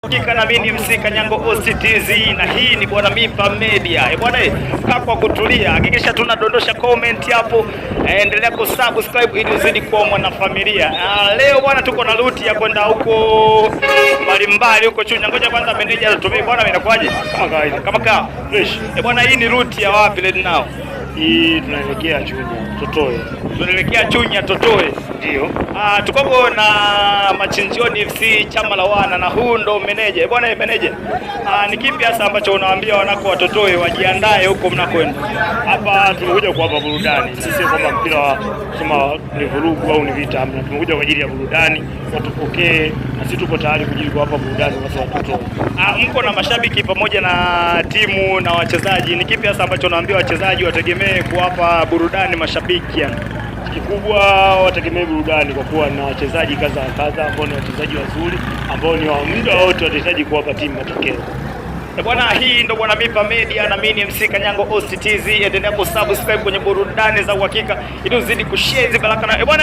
Kika na mimi MC Kanyango OCTZ na hii ni Bwana Mipa Media. Bwana kaa kwa kutulia, hakikisha tunadondosha comment hapo, endelea kusubscribe ili uzidi kuwa mwanafamilia. Leo bwana tuko na route ya kwenda huko mbalimbali huko Chunya. Ngoja kwanza meneja tutumie bwana, inakuaje? Kama kawaida. Kama fresh. Bwana hii ni route ya wapi leo nao? Hii tunaelekea Chunya Totoe. Tunaelekea Chunya Totoe. Ndio. Tuko na Machinjioni FC chama la wana na huu ndo meneja. Bwana meneja. Ni kipi hasa ambacho unawaambia wanako wa Totoe wajiandae huko mnakwenda? Hapa tumekuja kuwapa burudani. Sisi kwamba mpira wa kama ni vurugu au ni vita, amna. Tumekuja kwa ajili ya burudani, watupokee na sisi tuko tayari kujili kuwapa burudani watu wa Totoe. Mko na mashabiki pamoja na timu na wachezaji. Ni kipi hasa ambacho unawaambia wachezaji wategemee kuwapa burudani mashabiki yani? Kikubwa wategemee burudani kwa kuwa na wachezaji kadha ambao ni wachezaji wazuri ambao ni wa muda wote watahitaji kuwapa timu matokeo. Bwana hii ndo Bwana Mipa Media na mimi MC Kanyango OCTZ. Endelea kusubscribe kwenye burudani za uhakika ili uzidi kushare hizo baraka na bwana